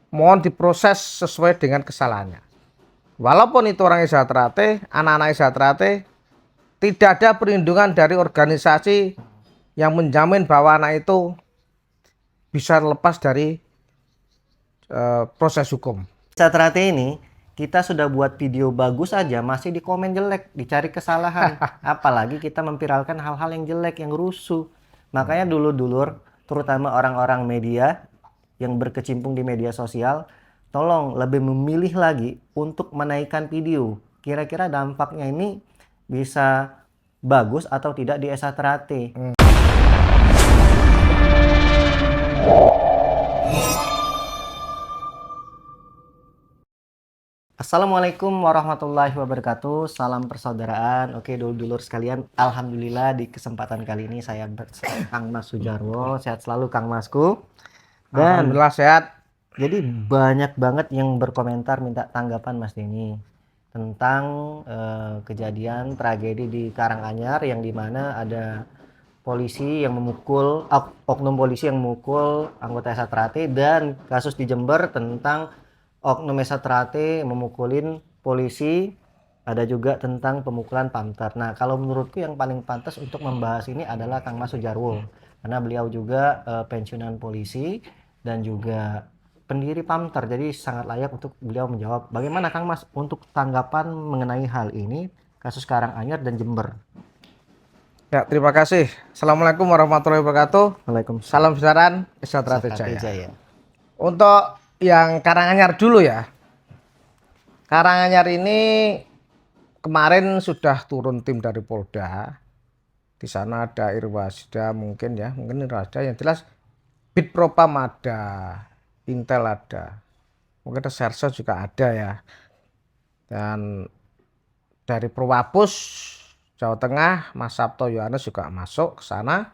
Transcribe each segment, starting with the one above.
mohon diproses sesuai dengan kesalahannya. Walaupun itu orang Isatrate, anak-anak Isatrate, tidak ada perlindungan dari organisasi yang menjamin bahwa anak itu bisa lepas dari proses hukum. Satrate ini kita sudah buat video bagus aja masih di komen jelek, dicari kesalahan. Apalagi kita memviralkan hal-hal yang jelek, yang rusuh. Makanya dulur-dulur, terutama orang-orang media yang berkecimpung di media sosial, tolong lebih memilih lagi untuk menaikkan video. Kira-kira dampaknya ini bisa bagus atau tidak di Satrate. Assalamualaikum warahmatullahi wabarakatuh. Salam persaudaraan. Oke, dulur-dulur sekalian, alhamdulillah di kesempatan kali ini saya bersama Kang Mas Sujarwo. Sehat selalu Kang Masku. Dan Alhamdulillah sehat. jadi banyak banget yang berkomentar minta tanggapan Mas Denny tentang kejadian tragedi di Karanganyar yang dimana ada polisi yang memukul, oknum polisi yang memukul anggota Satrate, dan kasus di Jember tentang oknum Satrate memukulin polisi, ada juga tentang pemukulan Pamter. Nah, kalau menurutku yang paling pantas untuk membahas ini adalah Kang Mas Sujarwo, karena beliau juga pensiunan polisi dan juga pendiri Pamter, jadi sangat layak untuk beliau menjawab. Bagaimana Kang Mas untuk tanggapan mengenai hal ini, kasus Karanganyar dan Jember? Ya, terima kasih. Assalamualaikum warahmatullahi wabarakatuh. Waalaikumsalam. Salam besaran Isatrate Satrate Jaya. Jaya. Untuk yang Karanganyar dulu ya. Karanganyar ini kemarin sudah turun tim dari Polda. Di sana ada Irwasda mungkin ya, mungkin Irwasda, yang jelas Bid Propam ada, Intel ada, mungkin Sersa juga ada ya. Dan dari Perwapus Jawa Tengah, Mas Sabto Yohanes juga masuk ke sana.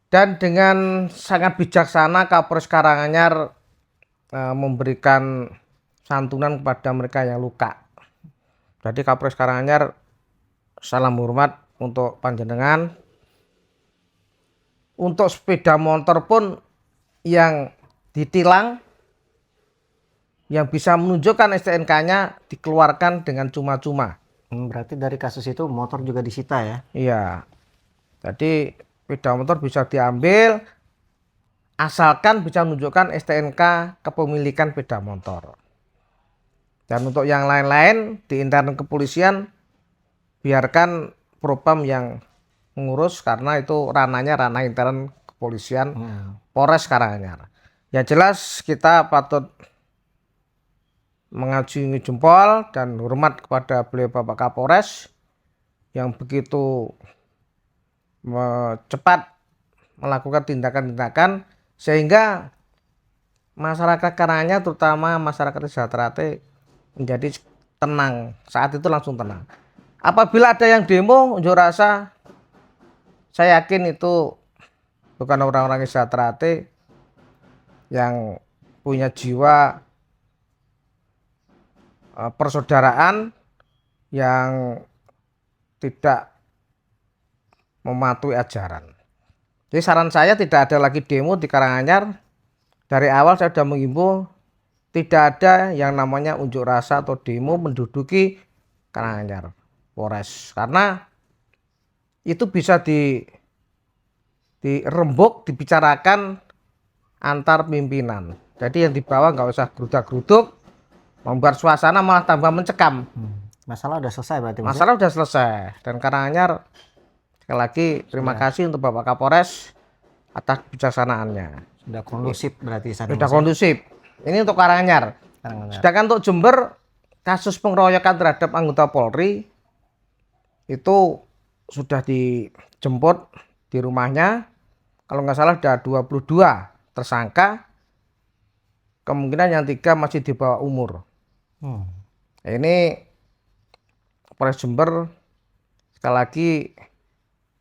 Dan dengan sangat bijaksana Kapolres Karanganyar memberikan santunan kepada mereka yang luka. Jadi Kapolres Karanganyar salam hormat untuk panjenengan. Untuk sepeda motor pun yang ditilang, yang bisa menunjukkan STNK-nya dikeluarkan dengan cuma-cuma. Berarti dari kasus itu motor juga disita ya? Iya. Jadi sepeda motor bisa diambil asalkan bisa menunjukkan STNK kepemilikan sepeda motor. Dan untuk yang lain-lain di internal kepolisian biarkan Propam yang mengurus, karena itu ranahnya ranah intern kepolisian Polres Karanganyar. Yang jelas kita patut mengacungi jempol dan hormat kepada beliau Bapak Kapolres yang begitu cepat melakukan tindakan-tindakan sehingga masyarakat Karanganyar, terutama masyarakat Satrate, menjadi tenang. Saat itu langsung tenang. Apabila ada yang demo unjuk rasa, saya yakin itu bukan orang-orang Satrate yang punya jiwa persaudaraan, yang tidak mematuhi ajaran. Jadi saran saya tidak ada lagi demo di Karanganyar. Dari awal saya sudah mengimbau tidak ada yang namanya unjuk rasa atau demo menduduki Karanganyar Polres, karena itu bisa dirembuk, dibicarakan antar pimpinan. Jadi yang di bawah nggak usah gerudak-geruduk, membuat suasana malah tambah mencekam. Masalah udah selesai berarti? Masalah udah selesai. Dan Karanganyar sekali lagi terima kasih untuk Bapak Kapolres atas kebijaksanaannya. Sudah kondusif berarti sana. Sudah kondusif. Ini untuk Karanganyar. Sedangkan untuk Jember, kasus pengeroyokan terhadap anggota Polri itu sudah dijemput di rumahnya. Kalau nggak salah ada 22 tersangka. Kemungkinan yang 3 masih di bawah umur. Ini Polres Jember, sekali lagi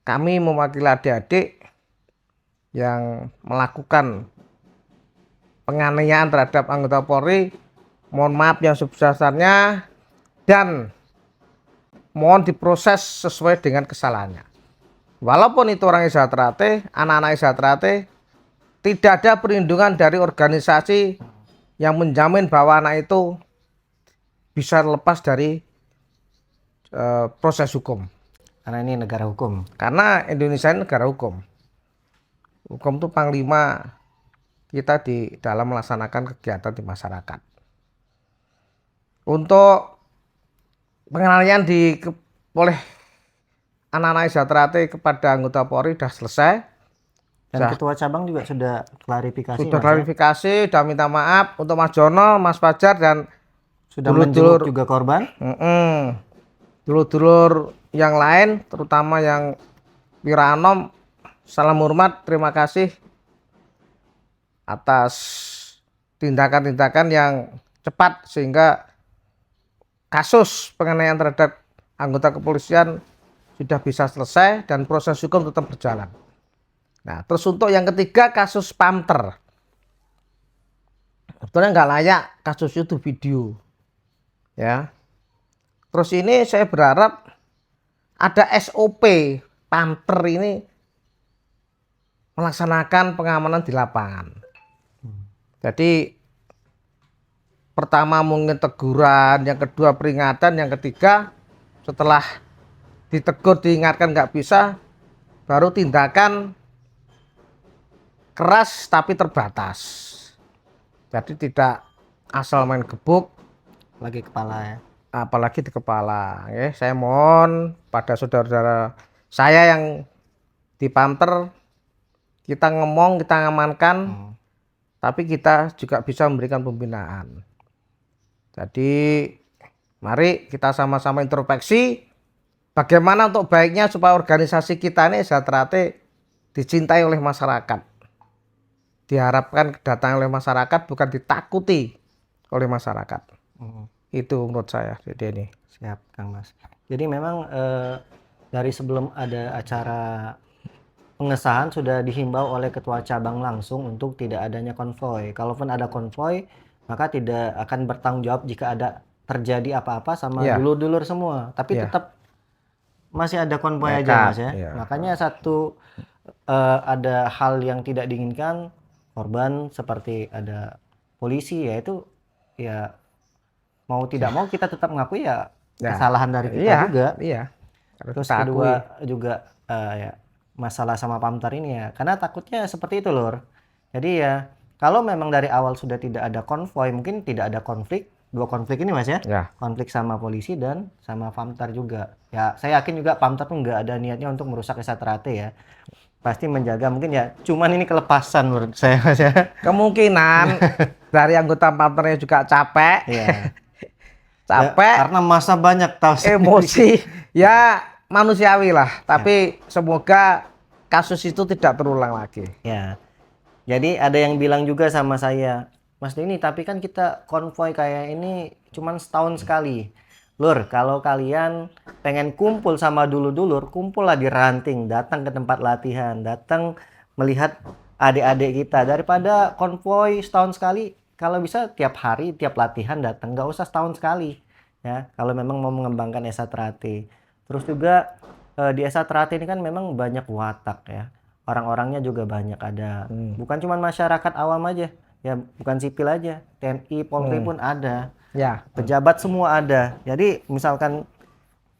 kami mewakili adik-adik yang melakukan penganiayaan terhadap anggota Polri. Mohon maaf yang sebesar-besarnya dan mohon diproses sesuai dengan kesalahannya. Walaupun itu orang Satrate, anak-anak Satrate, tidak ada perlindungan dari organisasi yang menjamin bahwa anak itu bisa lepas dari proses hukum. Karena ini negara hukum. Karena Indonesia ini negara hukum. Hukum itu panglima kita di dalam melaksanakan kegiatan di masyarakat. Untuk pengenalian oleh anak-anak Exatrate kepada anggota Polri sudah selesai. Dan ketua cabang juga sudah klarifikasi. Sudah klarifikasi, sudah minta maaf untuk Mas Jono, Mas Fajar, dan sudah menjenguk juga korban. Dulur-dulur yang lain, terutama yang Wiranom, salam hormat, terima kasih atas tindakan-tindakan yang cepat sehingga kasus penganiayaan terhadap anggota kepolisian sudah bisa selesai dan proses hukum tetap berjalan. Nah, terus untuk yang ketiga kasus Pamter, sebetulnya nggak layak kasus itu video, ya. Terus ini saya berharap ada SOP Pamter ini melaksanakan pengamanan di lapangan. Jadi pertama mungkin teguran, yang kedua peringatan, yang ketiga setelah ditegur diingatkan nggak bisa, baru tindakan keras tapi terbatas. Jadi tidak asal main gebuk, lagi kepala ya. Apalagi di kepala. Ya, saya mohon pada saudara-saudara saya yang di Pamter, kita ngomong, kita ngamankan, tapi kita juga bisa memberikan pembinaan. Jadi mari kita sama-sama introspeksi bagaimana untuk baiknya supaya organisasi kita ini Exatrate dicintai oleh masyarakat. Diharapkan kedatangan oleh masyarakat, bukan ditakuti oleh masyarakat. Itu menurut saya. Jadi ini. Siap, Kang Mas. Jadi memang dari sebelum ada acara pengesahan sudah dihimbau oleh ketua cabang langsung untuk tidak adanya konvoy. Kalaupun ada konvoy, maka tidak akan bertanggung jawab jika ada terjadi apa-apa sama dulur-dulur semua. Tapi tetap masih ada konvoy aja, Mas ya. Makanya ada hal yang tidak diinginkan, korban seperti ada polisi, yaitu ya mau tidak mau kita tetap mengakui kesalahan dari kita juga. Terus kedua juga ya masalah sama Pamter ini ya, karena takutnya seperti itu Lur. Jadi ya kalau memang dari awal sudah tidak ada konvoy, mungkin tidak ada konflik, dua konflik ini Mas ya. Konflik sama polisi dan sama Pamter juga. Ya saya yakin juga Pamter tuh nggak ada niatnya untuk merusak Exatrate ya. Pasti menjaga, mungkin ya cuman ini kelepasan menurut saya Mas ya. Kemungkinan dari anggota Pamternya juga capek. Capek ya, karena masa banyak tahu emosi. Ya manusiawi lah, tapi semoga kasus itu tidak terulang lagi. Ya. Jadi ada yang bilang juga sama saya, Mas Denny, tapi kan kita konvoy kayak ini cuman setahun sekali. Lur, kalau kalian pengen kumpul sama dulur-dulur, kumpullah di ranting, datang ke tempat latihan, datang melihat adik-adik kita. Daripada konvoy setahun sekali, kalau bisa tiap hari, tiap latihan datang, nggak usah setahun sekali. Ya, kalau memang mau mengembangkan Exatrate. Terus juga di Exatrate ini kan memang banyak watak ya. Orang-orangnya juga banyak ada. Bukan cuma masyarakat awam aja, ya bukan sipil aja. TNI, Polri pun ada. Ya, pejabat semua ada. Jadi misalkan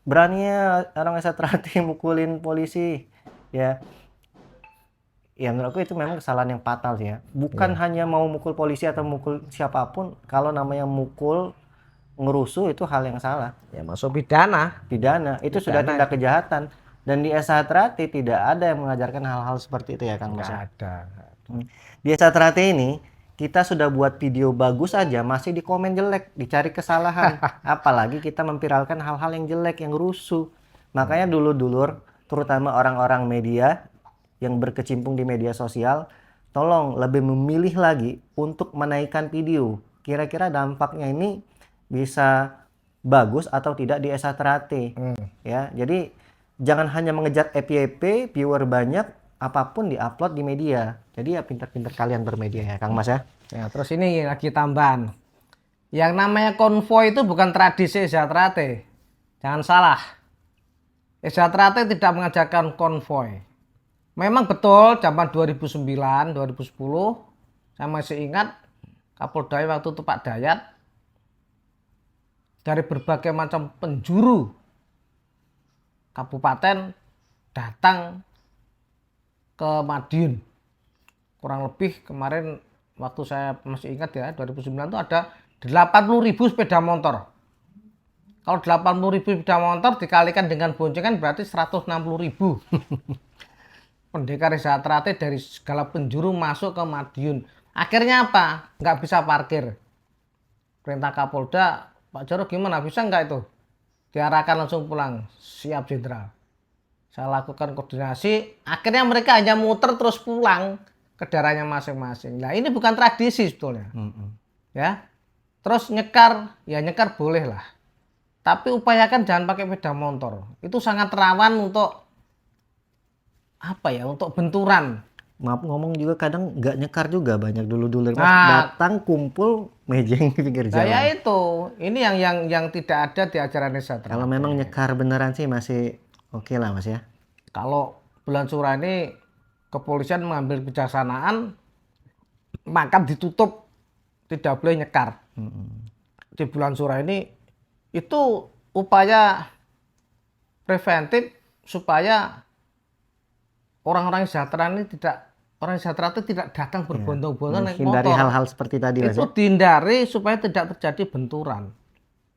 beraninya orang Exatrate mukulin polisi, ya menurut aku itu memang kesalahan yang fatal sih ya. Bukan hanya mau mukul polisi atau mukul siapapun, kalau namanya mukul, ngerusuh itu hal yang salah. Ya masuk pidana. Itu sudah tindak kejahatan. Dan di Exatrate tidak ada yang mengajarkan hal-hal seperti itu ya Kang Mas. Ada. Di Exatrate ini kita sudah buat video bagus aja masih di komen jelek, dicari kesalahan. Apalagi kita memviralkan hal-hal yang jelek, yang rusuh. Makanya dulur-dulur, terutama orang-orang media yang berkecimpung di media sosial, tolong lebih memilih lagi untuk menaikkan video. Kira-kira dampaknya ini bisa bagus atau tidak di Exatrate. Ya, jadi jangan hanya mengejar FYP, viewer banyak, apapun diupload di media. Jadi ya pintar-pintar kalian bermedia ya Kang Mas ya. Ya, terus ini lagi tambahan. Yang namanya konvoy itu bukan tradisi Exatrate. Jangan salah. Exatrate tidak mengajarkan konvoy. Memang betul zaman 2009, 2010 saya masih ingat Kapolda waktu itu Pak Dayat dari berbagai macam penjuru kabupaten datang ke Madiun. Kurang lebih kemarin waktu saya masih ingat ya 2009 itu ada 80.000 sepeda motor. Kalau 80.000 sepeda motor dikalikan dengan boncengan berarti 160.000. Pendekar Sejahtera dari segala penjuru masuk ke Madiun. Akhirnya apa? Nggak bisa parkir. Perintah Kapolda, Pak Jarod gimana? Bisa nggak itu? Diarahkan langsung pulang. Siap Jenderal. Saya lakukan koordinasi. Akhirnya mereka hanya muter terus pulang ke daerahnya masing-masing. Nah ini bukan tradisi sebetulnya. Ya. Terus nyekar, ya nyekar boleh lah. Tapi upayakan jangan pakai sepeda motor. Itu sangat rawan untuk apa ya? Untuk benturan. Maaf ngomong juga kadang nggak nyekar juga banyak dulu-dulu Mas Nah, datang kumpul mejeng di pinggir nah ya jalan. itu. Ini yang tidak ada di ajaran Sejahtera. Kalau memang nyekar beneran sih masih oke lah Mas ya. Kalau bulan Sura ini kepolisian mengambil kebijaksanaan, maka ditutup, tidak boleh nyekar. Di bulan Sura ini itu upaya preventif supaya orang-orang sejahtera ini orang sejahtera itu tidak datang berbondong-bondong naik Hindari motor. hal-hal seperti tadi Mas Itu ya. dihindari supaya tidak terjadi benturan.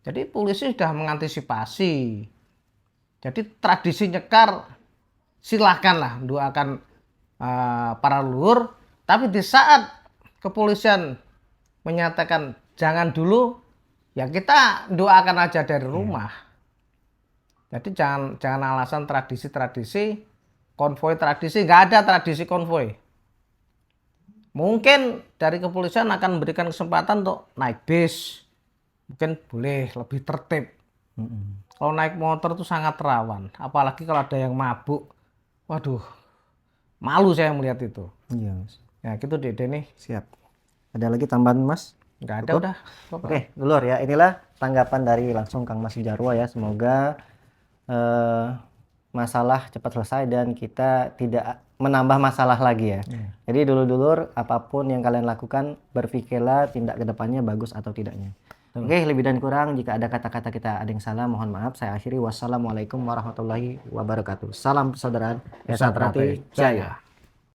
Jadi polisi sudah mengantisipasi. Jadi tradisi nyekar silahkanlah doakan para leluhur. Tapi di saat kepolisian menyatakan jangan dulu, ya kita doakan aja dari rumah. Jadi jangan alasan tradisi-tradisi, konvoi tradisi, nggak ada tradisi konvoi. Mungkin dari kepolisian akan memberikan kesempatan untuk naik bis, mungkin boleh lebih tertib. Kalau naik motor itu sangat rawan, apalagi kalau ada yang mabuk. Waduh, malu saya melihat itu. Iya Mas. Ya gitu Dede nih. Siap. Ada lagi tambahan Mas? Nggak ada Cukup? udah. Oke, dulur ya. Inilah tanggapan dari langsung Kang Mas Jarwo ya. Semoga masalah cepat selesai dan kita tidak menambah masalah lagi ya. Jadi dulur-dulur apapun yang kalian lakukan berpikirlah tindak kedepannya bagus atau tidaknya. Oke, lebih dan kurang jika ada kata-kata kita ada yang salah mohon maaf. Saya akhiri wassalamualaikum warahmatullahi wabarakatuh. Salam persaudaraan. Esa Trate Jaya.